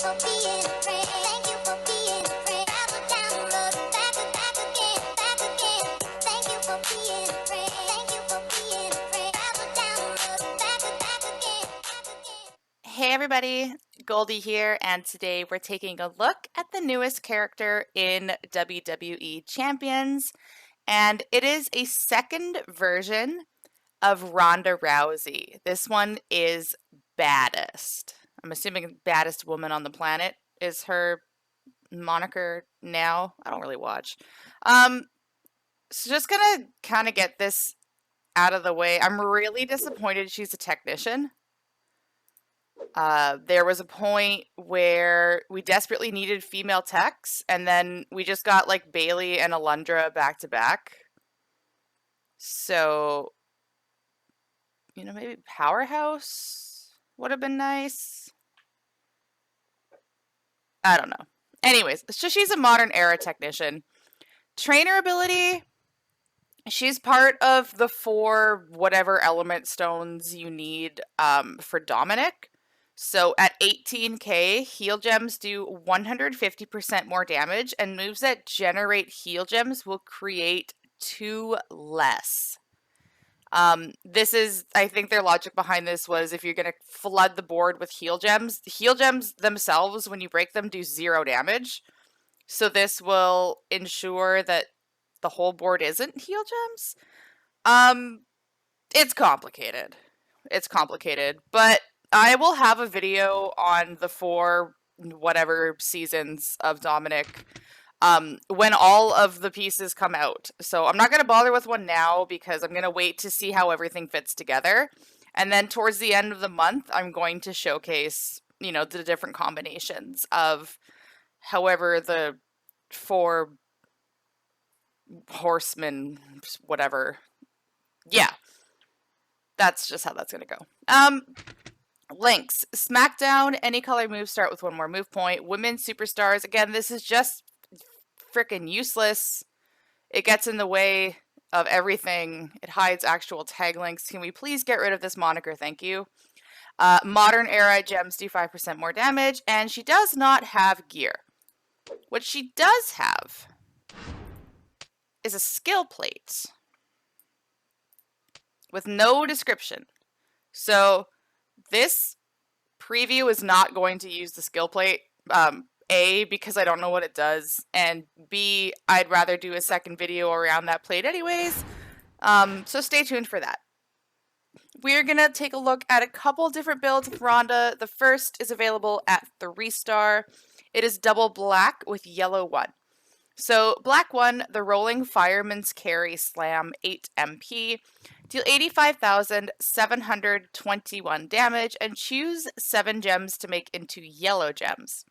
for being a friend. Thank you for being a friend. Travel down the road, back again, back again. Thank you for being a friend. Thank you for being a friend. Travel down the road, back again, back again. Hey everybody, Goldie here, and today we're taking a look at the newest character in WWE Champions, and it is a second version of Ronda Rousey. This one is Baddest. I'm assuming baddest woman on the planet is her moniker now. I don't really watch. So just gonna kind of get this out of the way. I'm really disappointed she's a technician. There was a point where we desperately needed female techs, and then we just got like Bailey and Alundra back to back. So, maybe Powerhouse would have been nice. I don't know. Anyways, so she's a modern era technician. Trainer ability, she's part of the 4 whatever element stones you need for Dominic. So at 18k, heal gems do 150% more damage, and moves that generate heal gems will create 2 less. I think their logic behind this was if you're going to flood the board with heal gems themselves, when you break them, do 0 damage. So this will ensure that the whole board isn't heal gems. It's complicated. But I will have a video on the 4 whatever seasons of Dominic when all of the pieces come out. So I'm not going to bother with one now because I'm going to wait to see how everything fits together. And then towards the end of the month, I'm going to showcase, the different combinations of however the 4 horsemen, whatever. Yeah, that's just how that's going to go. Links. SmackDown, any color moves start with 1 more move point. Women's Superstars, again, this is just freaking useless. It gets in the way of everything. It hides actual tag links. Can we please get rid of this moniker? Thank you. Modern era gems do 5% more damage, and she does not have gear. What she does have is a skill plate with no description. So this preview is not going to use the skill plate. A, because I don't know what it does, and B, I'd rather do a second video around that plate anyways. So stay tuned for that. We're going to take a look at a couple different builds of Ronda. The first is available at 3-star. It is double black with yellow 1. So black 1, the Rolling Fireman's Carry Slam 8 MP. Deal 85,721 damage and choose 7 gems to make into yellow gems.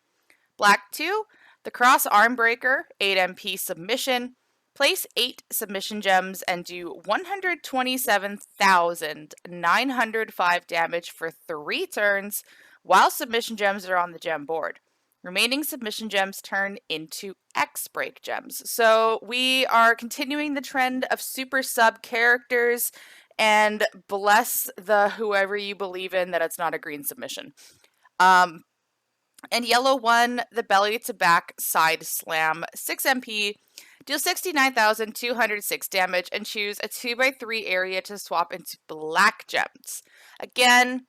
Black 2, the Cross Arm Breaker 8 MP submission. Place 8 submission gems and do 127,905 damage for 3 turns while submission gems are on the gem board. Remaining submission gems turn into X-Break gems. So we are continuing the trend of super sub characters, and bless the whoever you believe in that it's not a green submission. And yellow 1, the Belly to Back Side Slam 6 MP. Deal 69,206 damage and choose a 2x3 area to swap into black gems. Again,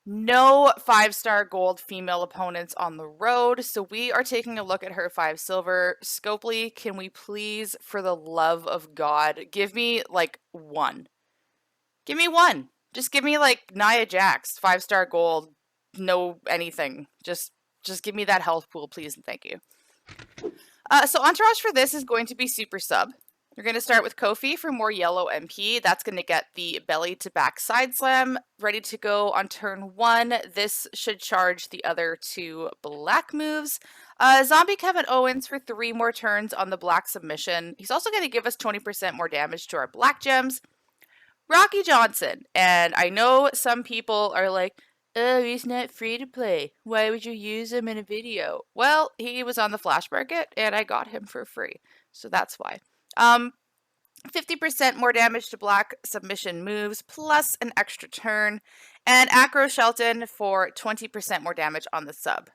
no 5-star gold female opponents on the road, so we are taking a look at her 5 silver. Scopely, can we please, for the love of God, give me like 1? Give me 1. Just give me like Nia Jax, 5-star gold, no anything. Just give me that health pool, please, and thank you. So entourage for this is going to be super sub. You're going to start with Kofi for more yellow MP. That's going to get the belly to back side slam ready to go on turn 1. This should charge the other 2 black moves. Zombie Kevin Owens for 3 more turns on the black submission. He's also going to give us 20% more damage to our black gems. Rocky Johnson, and I know some people are like, oh, he's not free to play. Why would you use him in a video? Well, he was on the Flash Market, and I got him for free, so that's why. 50% more damage to black submission moves, plus an extra turn, and Acro Shelton for 20% more damage on the sub.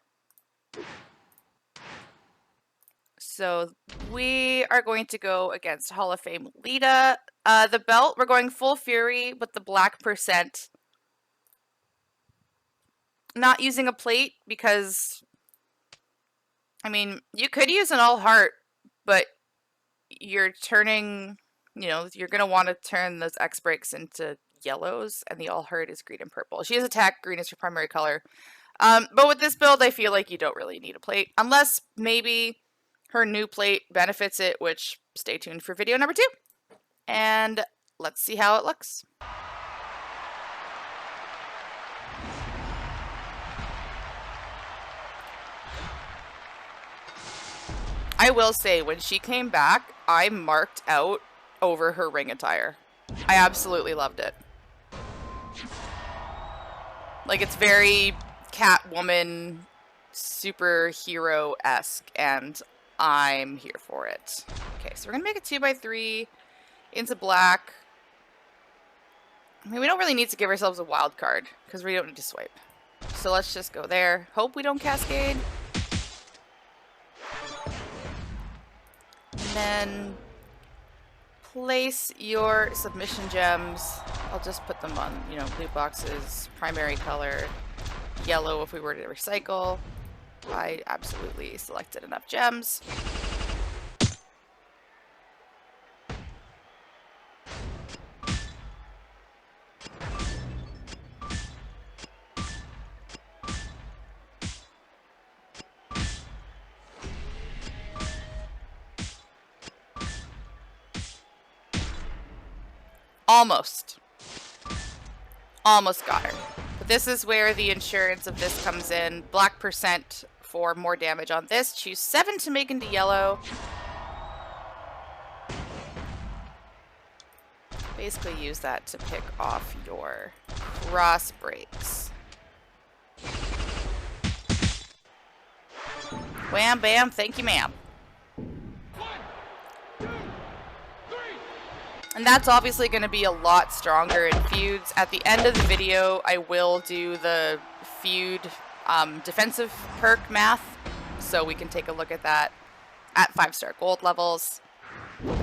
So we are going to go against Hall of Fame Lita. The belt, we're going full Fury with the black percent. Not using a plate because, I mean, you could use an all heart, but you're turning, you're going to want to turn those X breaks into yellows, and the all heart is green and purple. She has attack, green is her primary color. But with this build, I feel like you don't really need a plate, unless maybe her new plate benefits it, which stay tuned for video number 2. And let's see how it looks. I will say, when she came back, I marked out over her ring attire. I absolutely loved it. Like, it's very Catwoman, superhero-esque, and I'm here for it. Okay, so we're gonna make a 2x3 into black. I mean, we don't really need to give ourselves a wild card, because we don't need to swipe. So let's just go there. Hope we don't cascade. And then place your submission gems. I'll just put them on, blue boxes, primary color, yellow if we were to recycle. I absolutely selected enough gems. Almost. Almost got her. But this is where the insurance of this comes in. Black percent for more damage on this. Choose 7 to make into yellow. Basically use that to pick off your cross breaks. Wham bam, thank you ma'am. And that's obviously going to be a lot stronger in feuds. At the end of the video, I will do the feud defensive perk math, so we can take a look at that at 5-star gold levels.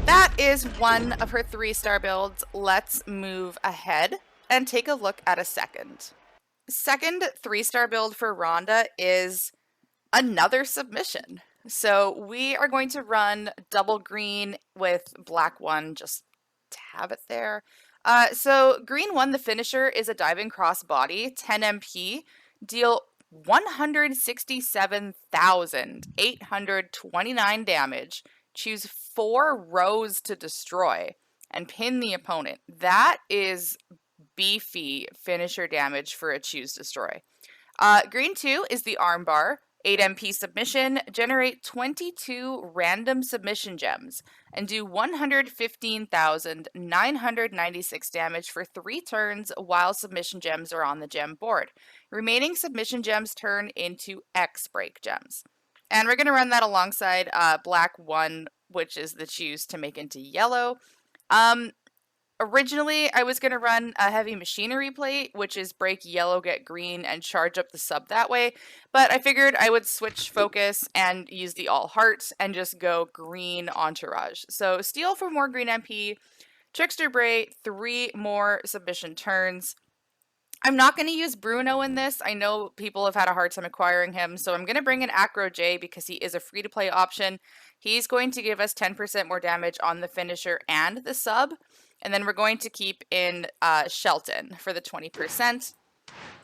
That is one of her 3-star builds. Let's move ahead and take a look at a second. Second 3-star build for Ronda is another submission. So we are going to run double green with black 1, just to have it there. So green 1, the finisher, is a diving cross body, 10 MP, deal 167,829 damage, choose 4 rows to destroy, and pin the opponent. That is beefy finisher damage for a choose destroy. Green 2 is the armbar, 8 MP submission, generate 22 random submission gems, and do 115,996 damage for 3 turns while submission gems are on the gem board. Remaining submission gems turn into X break gems. And we're going to run that alongside black 1, which is the choose to make into yellow. Originally, I was going to run a heavy machinery plate, which is break yellow, get green, and charge up the sub that way. But I figured I would switch focus and use the all hearts and just go green entourage. So steal for more green MP, trickster bray, 3 more submission turns. I'm not going to use Bruno in this. I know people have had a hard time acquiring him, so I'm going to bring in Acro J because he is a free-to-play option. He's going to give us 10% more damage on the finisher and the sub. And then we're going to keep in Shelton for the 20%.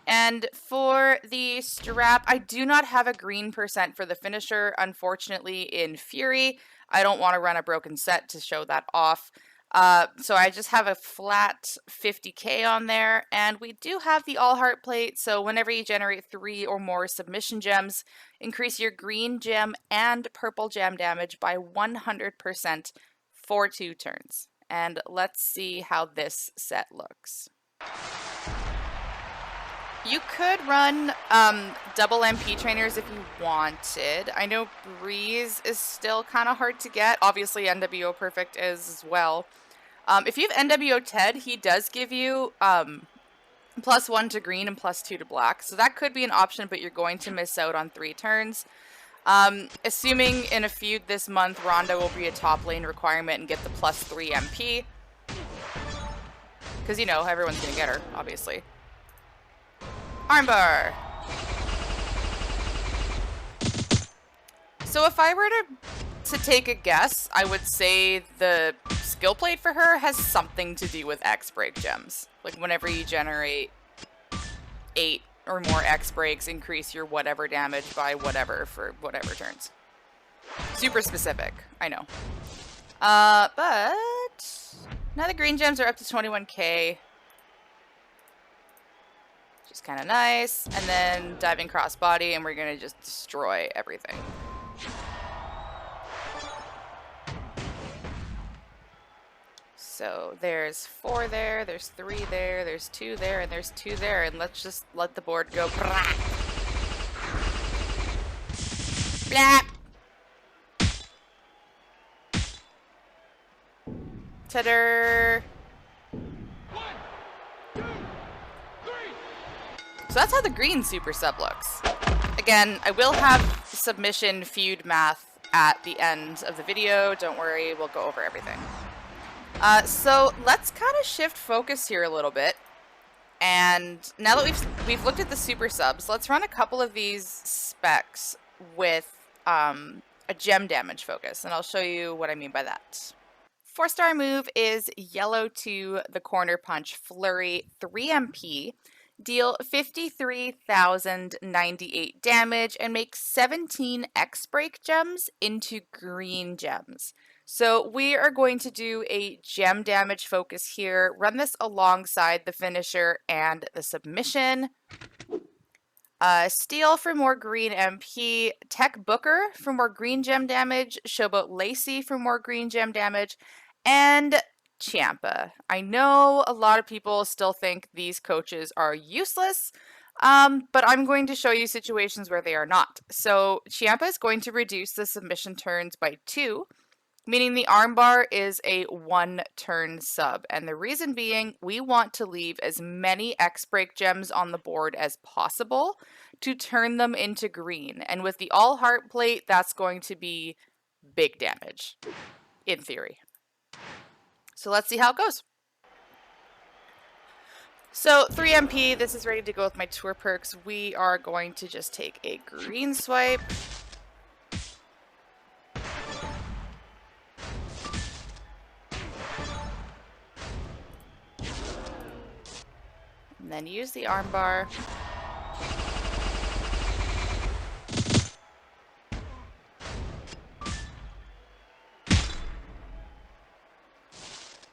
And for the strap, I do not have a green percent for the finisher, unfortunately, in Fury. I don't want to run a broken set to show that off. So I just have a flat 50k on there, and we do have the all heart plate, so whenever you generate 3 or more submission gems, increase your green gem and purple gem damage by 100% for 2 turns. And let's see how this set looks. You could run double MP trainers if you wanted. I know Breeze is still kind of hard to get. Obviously, NWO Perfect is as well. If you have NWO Ted, he does give you +1 to green and +2 to black. So that could be an option, but you're going to miss out on 3 turns. Assuming in a feud this month, Ronda will be a top lane requirement and get the +3 MP. Because, you know, everyone's going to get her, obviously. Armbar! So if I were to take a guess, I would say the skill plate for her has something to do with X break gems. Like whenever you generate 8 or more X breaks, increase your whatever damage by whatever for whatever turns. Super specific, I know. But now the green gems are up to 21k. Which is kind of nice. And then diving crossbody, and we're going to just destroy everything. So there's 4 there, there's 3 there, there's 2 there, and there's 2 there, and let's just let the board go. Blah. Ta-da! So that's how the green super sub looks. Again, I will have submission feud math at the end of the video. Don't worry, we'll go over everything. So let's kind of shift focus here a little bit. And now that we've looked at the super subs, let's run a couple of these specs with a gem damage focus, and I'll show you what I mean by that. 4-star move is yellow to the corner punch flurry 3 MP, deal 53,098 damage, and make 17 X break gems into green gems. So we are going to do a gem damage focus here, run this alongside the finisher and the submission. Steel for more green MP, Tech Booker for more green gem damage, Showboat Lacey for more green gem damage, and Ciampa. I know a lot of people still think these coaches are useless, but I'm going to show you situations where they are not. So Ciampa is going to reduce the submission turns by 2, meaning the armbar is a 1-turn sub. And the reason being, we want to leave as many X break gems on the board as possible to turn them into green. And with the all heart plate, that's going to be big damage, in theory. So let's see how it goes. So 3 MP, this is ready to go with my tour perks. We are going to just take a green swipe. And then use the armbar.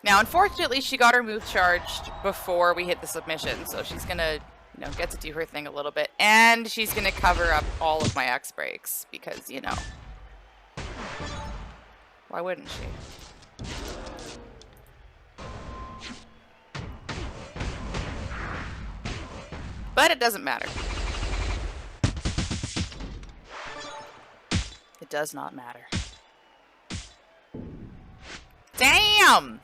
Now, unfortunately, she got her move charged before we hit the submission, so she's gonna, you know, get to do her thing a little bit, and she's gonna cover up all of my X breaks because, you know, why wouldn't she? But it doesn't matter. It does not matter. Damn!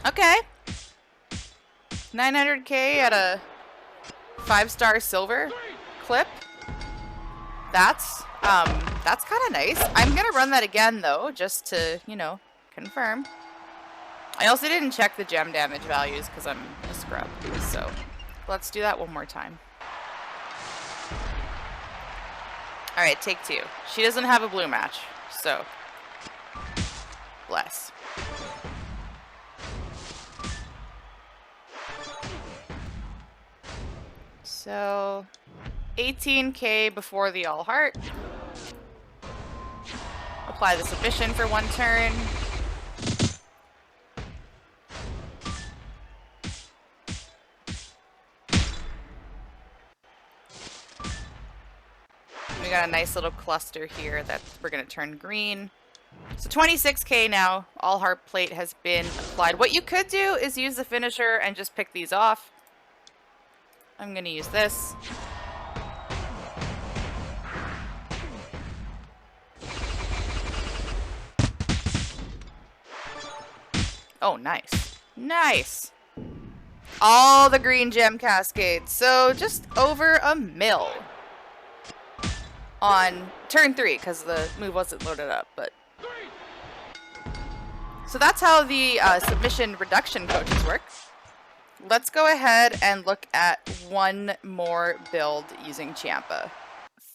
Okay. 900k at a 5-star silver clip. That's kind of nice. I'm gonna run that again though, just to, you know, confirm. I also didn't check the gem damage values because I'm a scrub, so let's do that one more time. Alright, take 2. She doesn't have a blue match, so bless. So 18k before the all heart. Apply the submission for 1 turn. We got a nice little cluster here that we're going to turn green. So 26k now. All heart plate has been applied. What you could do is use the finisher and just pick these off. I'm going to use this. Oh, nice. Nice. All the green gem cascades. So just over a mil on turn 3 because the move wasn't loaded up. But so that's how the submission reduction coaches work. Let's go ahead and look at one more build using Ciampa.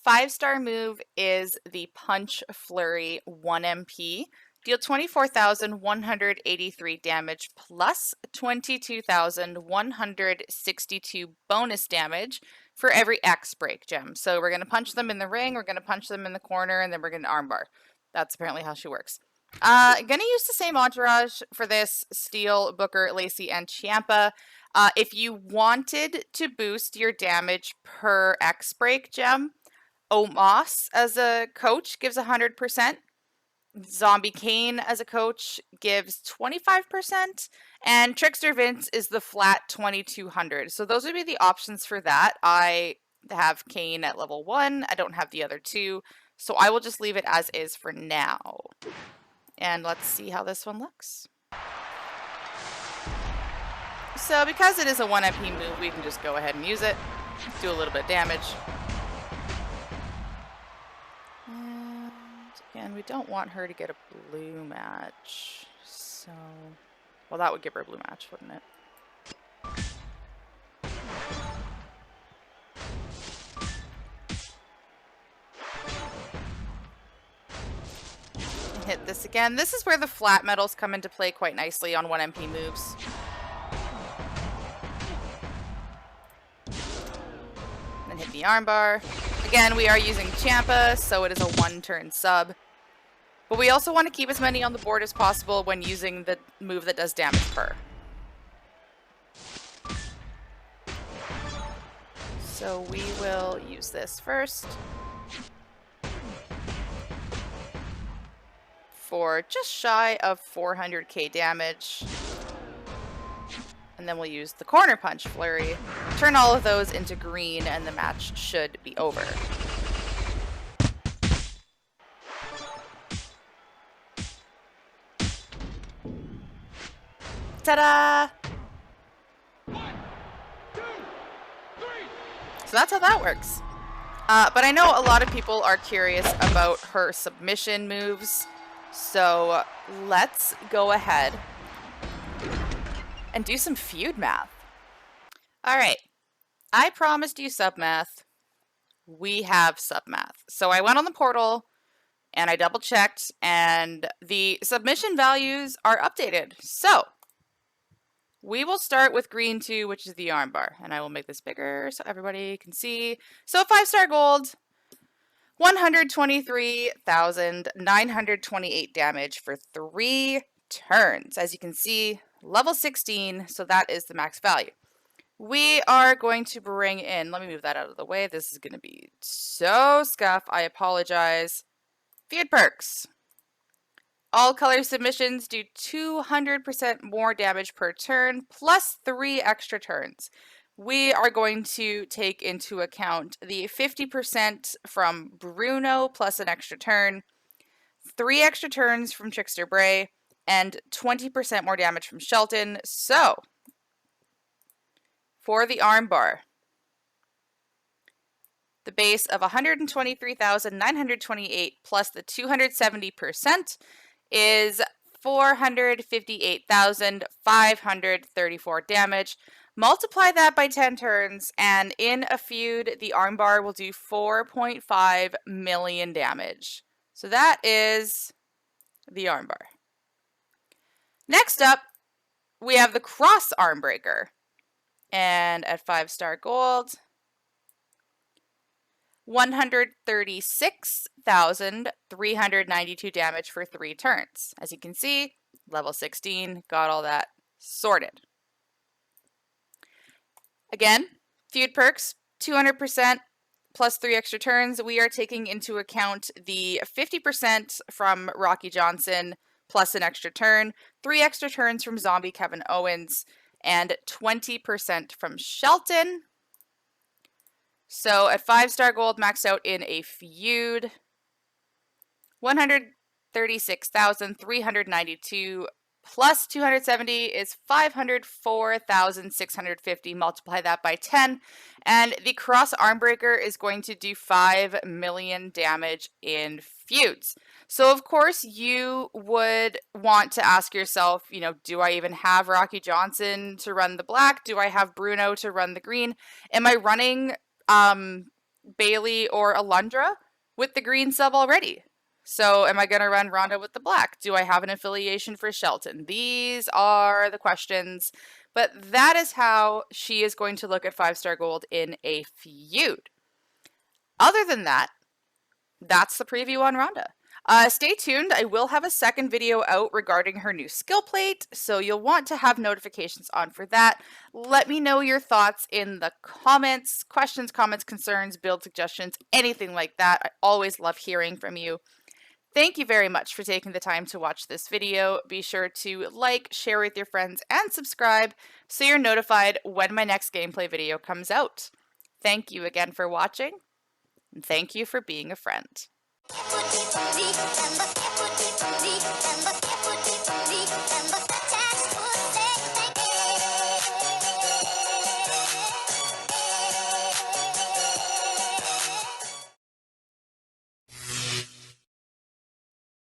5-star move is the Punch Flurry 1 MP. Deal 24,183 damage plus 22,162 bonus damage for every X break gem. So we're going to punch them in the ring, we're going to punch them in the corner, and then we're going to armbar. That's apparently how she works. Gonna use the same entourage for this: Steel, Booker, Lacey, and Ciampa. If you wanted to boost your damage per X break gem, Omos as a coach gives 100%. Zombie Kane as a coach gives 25%, and Trickster Vince is the flat 2200. So those would be the options for that. I have Kane at level 1. I don't have the other two, so I will just leave it as is for now. And let's see how this one looks. So because it is a 1 MP move, we can just go ahead and use it, do a little bit of damage. And we don't want her to get a blue match, so, well, that would give her a blue match, wouldn't it? Hit this again. This is where the flat metals come into play quite nicely on 1 MP moves. Then hit the armbar. Again, we are using Ciampa, so it is a 1-turn sub. But we also want to keep as many on the board as possible when using the move that does damage per. So we will use this first for just shy of 400k damage. And then we'll use the corner punch flurry, turn all of those into green, and the match should be over. Ta-da! So that's how that works. But I know a lot of people are curious about her submission moves, so let's go ahead and do some feud math. Alright, I promised you sub math. We have sub math. So I went on the portal and I double checked, and the submission values are updated. So we will start with green 2, which is the armbar, and I will make this bigger so everybody can see. So 5-star gold, 123,928 damage for 3 turns. As you can see, level 16, so that is the max value. We are going to bring in, let me move that out of the way. This is going to be so scuff. I apologize. Feud perks. All color submissions do 200% more damage per turn, plus 3 extra turns. We are going to take into account the 50% from Bruno plus an extra turn, 3 extra turns from Trickster Bray, and 20% more damage from Shelton. So, for the armbar, the base of 123,928 plus the 270% is 458,534 damage. Multiply that by 10 turns, and in a feud, the armbar will do 4.5 million damage. So that is the armbar. Next up, we have the cross armbreaker. And at 5-star gold, 136,392 damage for 3 turns. As you can see, level 16, got all that sorted. Again, feud perks, 200% plus 3 extra turns. We are taking into account the 50% from Rocky Johnson plus an extra turn, 3 extra turns from Zombie Kevin Owens, and 20% from Shelton. So at 5-star gold, maxed out in a feud, 136,392 plus 270 is 504,650. Multiply that by 10. And the cross arm breaker is going to do 5 million damage in feuds. So, of course, you would want to ask yourself, do I even have Rocky Johnson to run the black? Do I have Bruno to run the green? Am I running Bailey or Alundra with the green sub already? So am I going to run Ronda with the black? Do I have an affiliation for Shelton? These are the questions, but that is how she is going to look at 5-star gold in a feud. Other than that, that's the preview on Ronda. Stay tuned. I will have a second video out regarding her new skill plate, so you'll want to have notifications on for that. Let me know your thoughts in the comments, questions, comments, concerns, build suggestions, anything like that. I always love hearing from you. Thank you very much for taking the time to watch this video. Be sure to like, share with your friends, and subscribe so you're notified when my next gameplay video comes out. Thank you again for watching, and thank you for being a friend. Equity for me and the equity for